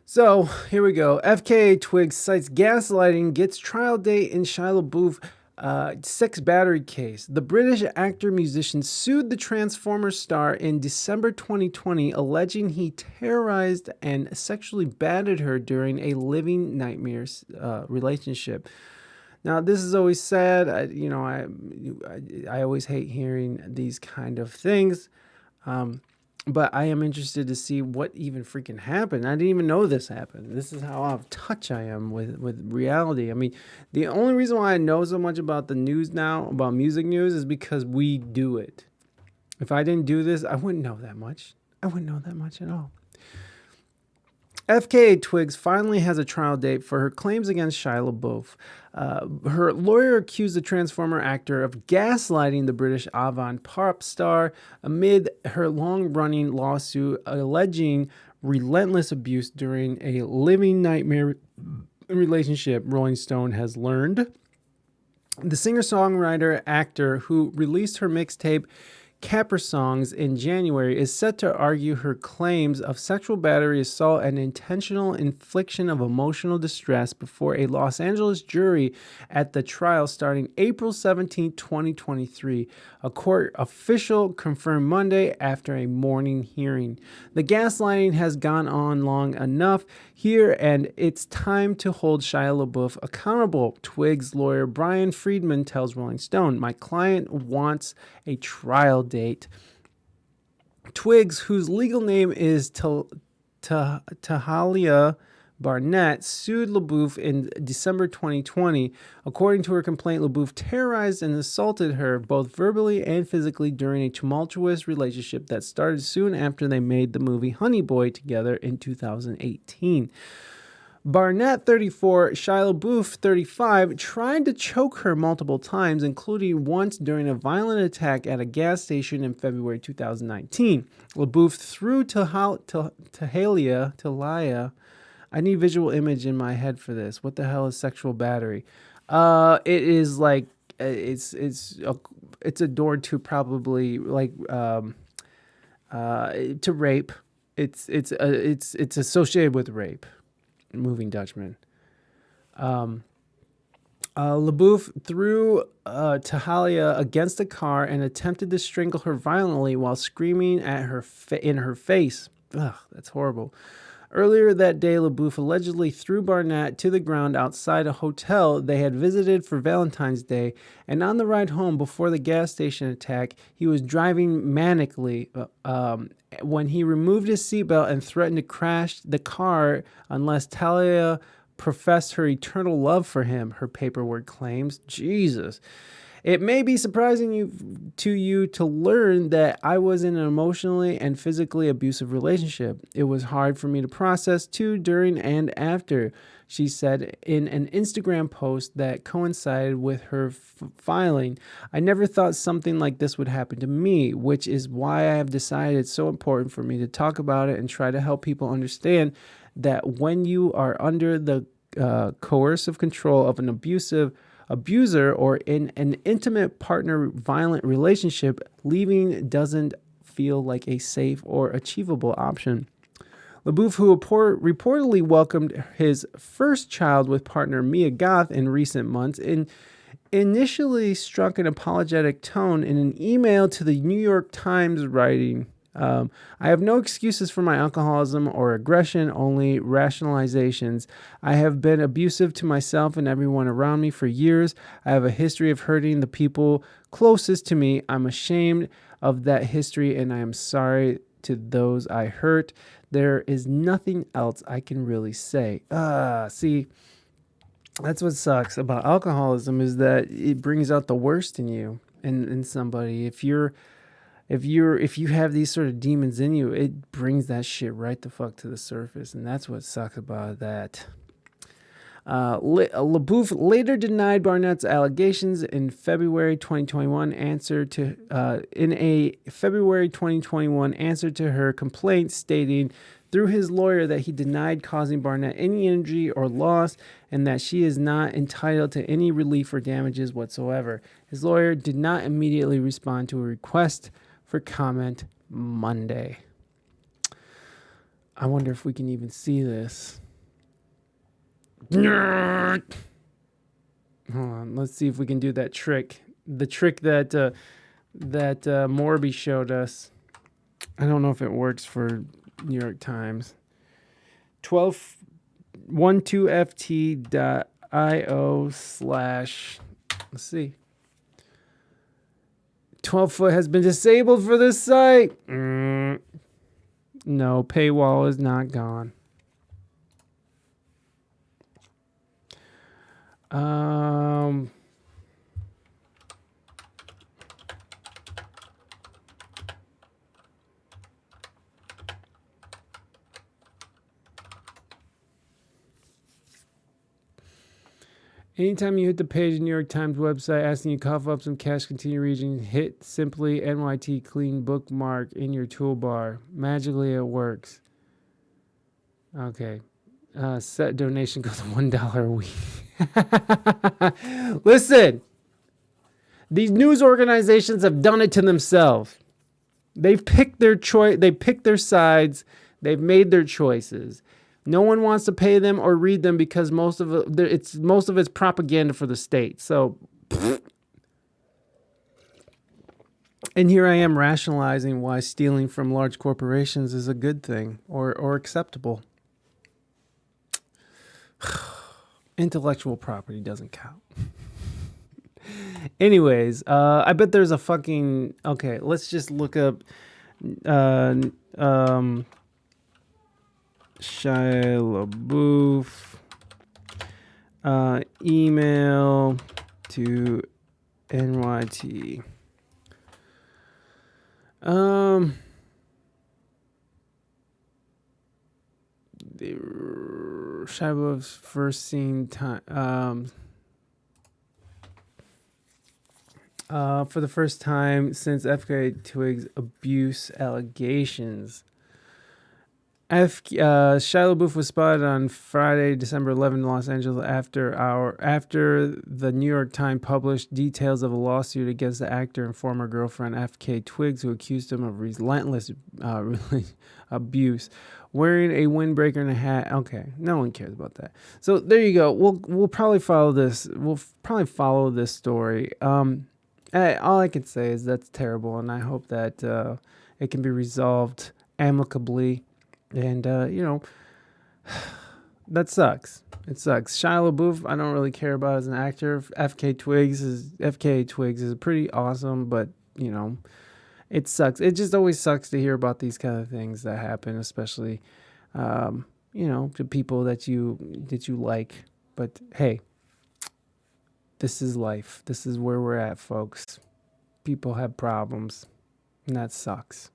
So here we go. FKA Twigs cites gaslighting, gets trial date in Shia LaBeouf sex battery case. The British actor musician sued the Transformers star in December 2020, alleging he terrorized and sexually battered her during a living nightmare relationship. Now, this is always sad. I always hate hearing these kind of things. But I am interested to see what even freaking happened. I didn't even know this happened. This is how out of touch I am with reality. I mean, the only reason why I know so much about the news now, about music news, is because we do it. If I didn't do this, I wouldn't know that much. I wouldn't know that much at all. FKA Twigs finally has a trial date for her claims against Shia LaBeouf. Her lawyer accused the Transformer actor of gaslighting the British avant-pop star amid her long-running lawsuit alleging relentless abuse during a living nightmare relationship, Rolling Stone has learned. The singer-songwriter actor who released her mixtape Capper Songs in January is set to argue her claims of sexual battery, assault, and intentional infliction of emotional distress before a Los Angeles jury at the trial starting April 17, 2023. A court official confirmed Monday after a morning hearing. The gaslighting has gone on long enough here, and it's time to hold Shia LaBeouf accountable, Twigs lawyer Brian Friedman tells Rolling Stone. My client wants a trial date. Twigs, whose legal name is Tahalia Barnett, sued LaBeouf in December 2020. According to her complaint, LaBeouf terrorized and assaulted her both verbally and physically during a tumultuous relationship that started soon after they made the movie Honey Boy together in 2018. Barnett, 34, Shia LaBeouf, 35, tried to choke her multiple times, including once during a violent attack at a gas station in February 2019. LaBeouf threw Tahalia. I need visual image in my head for this. What the hell is sexual battery? It is like it's adored to probably like to rape. It's associated with rape. Moving Dutchman. LaBeouf threw Tahalia against a car and attempted to strangle her violently while screaming at her in her face. Ugh, that's horrible. Earlier that day, LaBeouf allegedly threw Barnett to the ground outside a hotel they had visited for Valentine's Day, and on the ride home before the gas station attack, he was driving manically when he removed his seatbelt and threatened to crash the car unless Talia professed her eternal love for him, her paperwork claims. Jesus. It may be surprising to you to learn that I was in an emotionally and physically abusive relationship. It was hard for me to process too during and after, she said in an Instagram post that coincided with her filing. I never thought something like this would happen to me, which is why I have decided it's so important for me to talk about it and try to help people understand that when you are under the coercive control of an abuser or in an intimate partner violent relationship, leaving doesn't feel like a safe or achievable option. LaBeouf, who reportedly welcomed his first child with partner Mia Goth in recent months, initially struck an apologetic tone in an email to the New York Times, writing, I have no excuses for my alcoholism or aggression, only rationalizations. I have been abusive to myself and everyone around me for years. I have a history of hurting the people closest to me. I'm ashamed of that history and I am sorry to those I hurt. There is nothing else I can really say. See, that's what sucks about alcoholism, is that it brings out the worst in you and in somebody. If you have these sort of demons in you, it brings that shit right the fuck to the surface, and that's what sucks about that. LaBeouf later denied Barnett's allegations in February 2021 answer to in a February 2021 answer to her complaint, stating through his lawyer that he denied causing Barnett any injury or loss and that she is not entitled to any relief or damages whatsoever. His lawyer did not immediately respond to a request for comment Monday. I wonder if we can even see this. Hold on, let's see if we can do that trick. The trick that Morby showed us. I don't know if it works for New York Times. 12ft.io/ let's see. 12-foot has been disabled for this site. No, paywall is not gone. Anytime you hit the page of the New York Times website asking you to cough up some cash, continue reading, hit simply NYT clean bookmark in your toolbar. Magically, it works. Okay. Set donation goes $1 a week. Listen, these news organizations have done it to themselves. They've picked their choice. They picked their sides. They've made their choices. No one wants to pay them or read them because most of it's propaganda for the state. So, and here I am rationalizing why stealing from large corporations is a good thing or acceptable. Intellectual property doesn't count. Anyways, I bet there's a fucking... Okay, let's just look up Shia LaBeouf email to NYT. Shia LaBeouf's first seen time... for the first time since FKA Twigs abuse allegations. Shia LaBeouf was spotted on Friday, December 11 in Los Angeles after the New York Times published details of a lawsuit against the actor and former girlfriend FKA Twigs, who accused him of relentless abuse. Wearing a windbreaker and a hat. Okay, no one cares about that. So there you go. We'll probably follow this. We'll probably follow this story. All I can say is that's terrible, and I hope that it can be resolved amicably. And, that sucks. It sucks. Shia LaBeouf, I don't really care about as an actor. FKA Twigs is pretty awesome, but, it sucks. It just always sucks to hear about these kind of things that happen, especially, to people that you like. But, hey. This is life. This is where we're at, folks. People have problems, and that sucks.